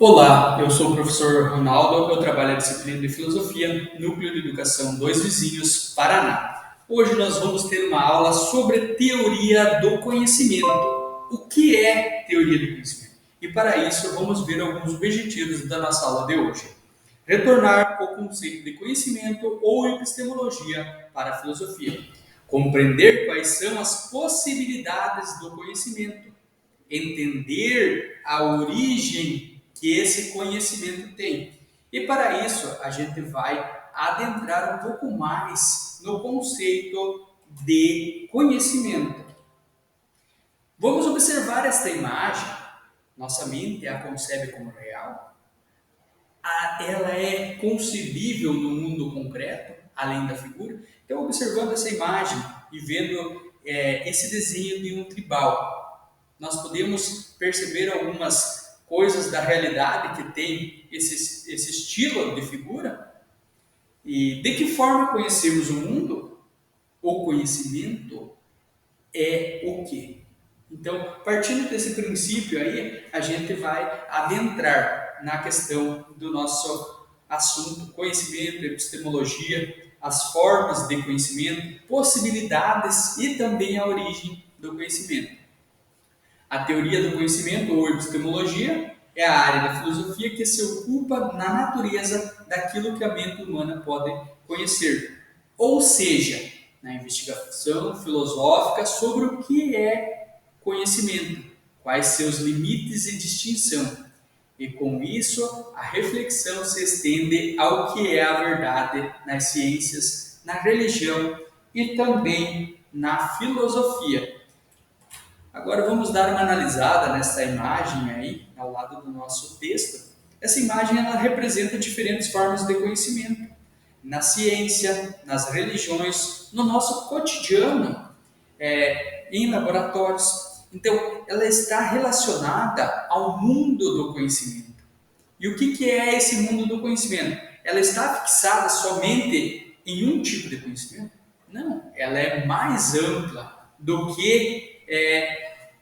Olá, eu sou o professor Ronaldo, eu trabalho a disciplina de Filosofia, Núcleo de Educação Dois Vizinhos, Paraná. Hoje nós vamos ter uma aula sobre teoria do conhecimento. O que é teoria do conhecimento? E para isso vamos ver alguns objetivos da nossa aula de hoje. Retornar ao conceito de conhecimento ou epistemologia para a filosofia. Compreender quais são as possibilidades do conhecimento, entender a origem que esse conhecimento tem. E para isso, a gente vai adentrar um pouco mais no conceito de conhecimento. Vamos observar esta imagem. Nossa mente a concebe como real. Ela é concebível no mundo concreto, além da figura. Então, observando essa imagem e vendo esse desenho de um tribal, nós podemos perceber algumas coisas da realidade que tem esse estilo de figura. E de que forma conhecemos o mundo? O conhecimento é o quê? Então, partindo desse princípio aí, a gente vai adentrar na questão do nosso assunto, conhecimento, epistemologia, as formas de conhecimento, possibilidades e também a origem do conhecimento. A teoria do conhecimento, ou epistemologia, é a área da filosofia que se ocupa na natureza daquilo que a mente humana pode conhecer. Ou seja, na investigação filosófica sobre o que é conhecimento, quais seus limites e distinção. E com isso, a reflexão se estende ao que é a verdade nas ciências, na religião e também na filosofia. Agora vamos dar uma analisada nessa imagem aí, ao lado do nosso texto. Essa imagem ela representa diferentes formas de conhecimento. Na ciência, nas religiões, no nosso cotidiano, em laboratórios. Então, ela está relacionada ao mundo do conhecimento. E o que é esse mundo do conhecimento? Ela está fixada somente em um tipo de conhecimento? Não, ela é mais ampla do que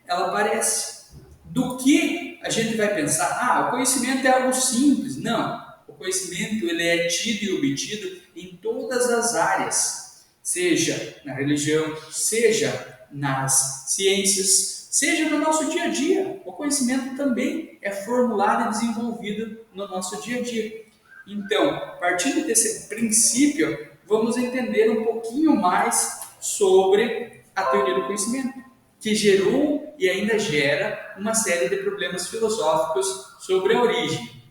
ela parece. Do que a gente vai pensar, o conhecimento é algo simples. Não, o conhecimento ele é tido e obtido em todas as áreas, seja na religião, seja nas ciências, seja no nosso dia a dia. O conhecimento também é formulado e desenvolvido no nosso dia a dia. Então, partindo desse princípio, vamos entender um pouquinho mais sobre a teoria do conhecimento, que gerou e ainda gera uma série de problemas filosóficos sobre a origem,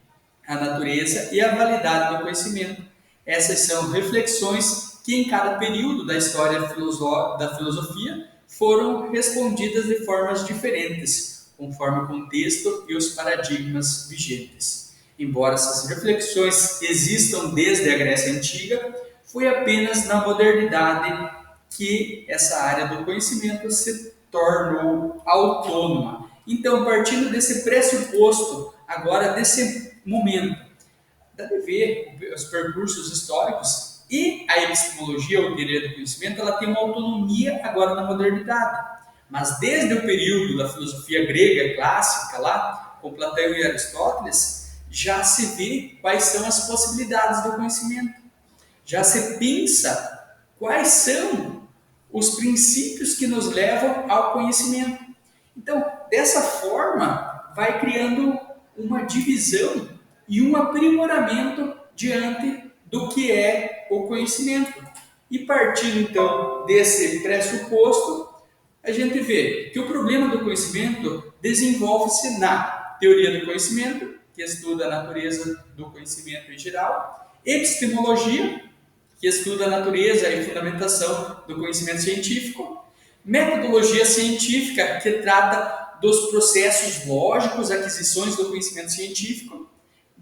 a natureza e a validade do conhecimento. Essas são reflexões que em cada período da história da filosofia foram respondidas de formas diferentes, conforme o contexto e os paradigmas vigentes. Embora essas reflexões existam desde a Grécia Antiga, foi apenas na modernidade que essa área do conhecimento se tornou autônoma. Então, partindo desse pressuposto, agora desse momento, dá de ver os percursos históricos e a epistemologia, ou teoria do conhecimento, ela tem uma autonomia agora na modernidade. Mas desde o período da filosofia grega clássica, lá, com Platão e Aristóteles, já se vê quais são as possibilidades do conhecimento. Já se pensa quais são os princípios que nos levam ao conhecimento. Então, dessa forma, vai criando uma divisão e um aprimoramento diante do que é o conhecimento. E partindo então desse pressuposto, a gente vê que o problema do conhecimento desenvolve-se na teoria do conhecimento, que estuda a natureza do conhecimento em geral, epistemologia, que estuda a natureza e fundamentação do conhecimento científico, metodologia científica, que trata dos processos lógicos, aquisições do conhecimento científico,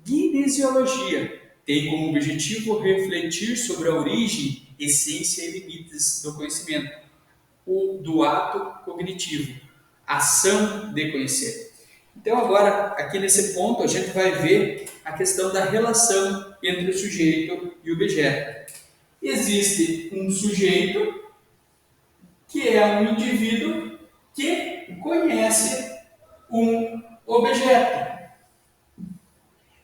gnesiologia, tem como objetivo refletir sobre a origem, essência e limites do conhecimento, o do ato cognitivo, ação de conhecer. Então agora, aqui nesse ponto, a gente vai ver a questão da relação entre o sujeito e o objeto. Existe um sujeito que é um indivíduo que conhece um objeto.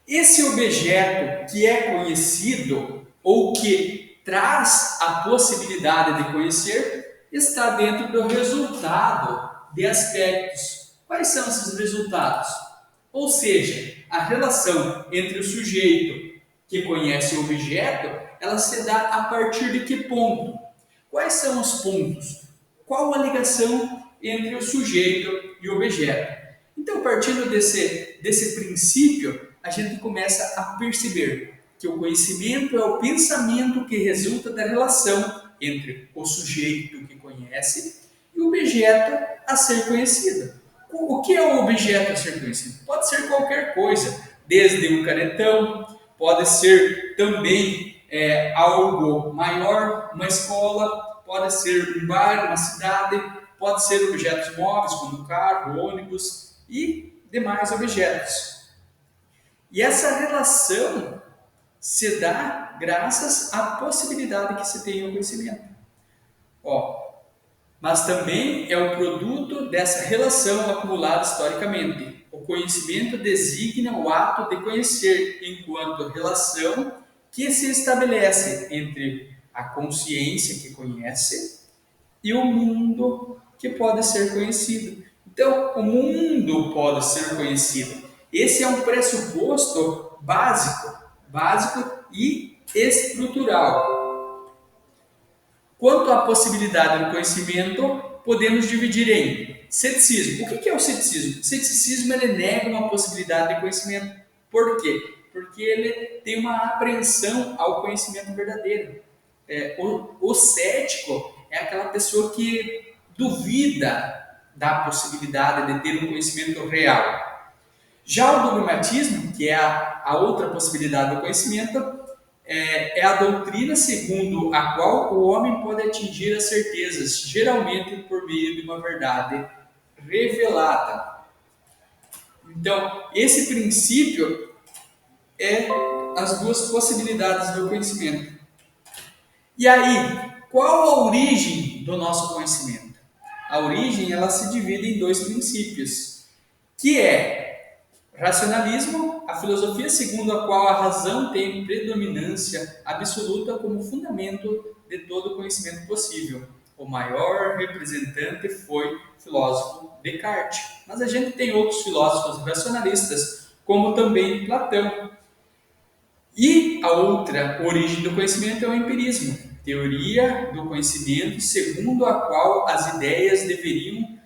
Esse objeto que é conhecido ou que traz a possibilidade de conhecer está dentro do resultado de aspectos. Quais são esses resultados? Ou seja, a relação entre o sujeito que conhece o objeto, ela se dá a partir de que ponto? Quais são os pontos? Qual a ligação entre o sujeito e o objeto? Então, partindo desse princípio, a gente começa a perceber que o conhecimento é o pensamento que resulta da relação entre o sujeito que conhece e o objeto a ser conhecido. O que é o objeto a ser conhecido? Pode ser qualquer coisa, desde um canetão, pode ser também algo maior, uma escola, pode ser um bairro, uma cidade, pode ser objetos móveis como carro, ônibus e demais objetos. E essa relação se dá graças à possibilidade que se tem no conhecimento. Mas também é o produto dessa relação acumulada historicamente. O conhecimento designa o ato de conhecer, enquanto relação que se estabelece entre a consciência que conhece e o mundo que pode ser conhecido. Então, o mundo pode ser conhecido. Esse é um pressuposto básico e estrutural. Quanto à possibilidade do conhecimento, podemos dividir em ceticismo. O que é o ceticismo? O ceticismo ele nega uma possibilidade de conhecimento. Por quê? Porque ele tem uma apreensão ao conhecimento verdadeiro. O cético é aquela pessoa que duvida da possibilidade de ter um conhecimento real. Já o dogmatismo, que é a outra possibilidade do conhecimento, é a doutrina segundo a qual o homem pode atingir as certezas, geralmente por meio de uma verdade revelada. Então, esse princípio é as duas possibilidades do conhecimento. E aí, qual a origem do nosso conhecimento? A origem ela se divide em dois princípios, que é racionalismo, a filosofia segundo a qual a razão tem predominância absoluta como fundamento de todo conhecimento possível. O maior representante foi o filósofo Descartes. Mas a gente tem outros filósofos racionalistas, como também Platão. E a outra origem do conhecimento é o empirismo, teoria do conhecimento segundo a qual as ideias derivam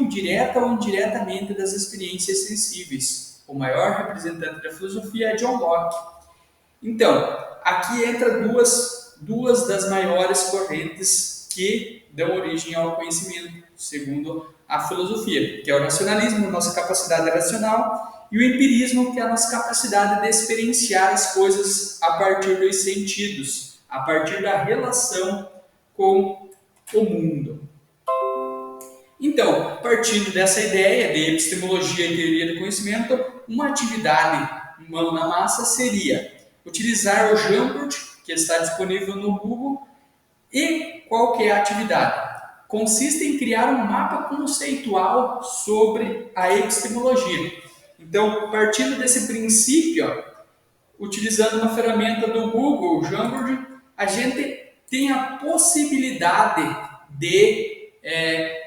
direta ou indiretamente das experiências sensíveis. O maior representante da filosofia é John Locke. Então, aqui entra duas das maiores correntes que dão origem ao conhecimento, segundo a filosofia, que é o racionalismo, nossa capacidade racional, e o empirismo, que é a nossa capacidade de experienciar as coisas a partir dos sentidos, a partir da relação com o mundo. Então, partindo dessa ideia de epistemologia e teoria do conhecimento, uma atividade mão na massa seria utilizar o Jamboard, que está disponível no Google. E qual que é a atividade? Consiste em criar um mapa conceitual sobre a epistemologia. Então, partindo desse princípio, utilizando uma ferramenta do Google, o Jamboard, a gente tem a possibilidade de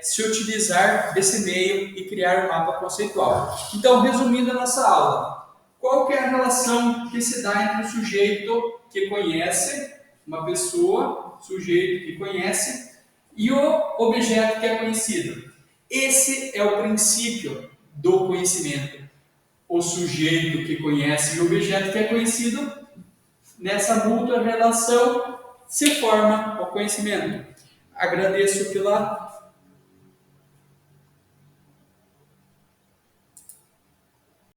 se utilizar desse meio e criar um mapa conceitual. Então, resumindo a nossa aula, qual que é a relação que se dá entre o sujeito que conhece, uma pessoa, sujeito que conhece, e o objeto que é conhecido? Esse é o princípio do conhecimento. O sujeito que conhece e o objeto que é conhecido, nessa mútua relação, se forma o conhecimento. Agradeço pela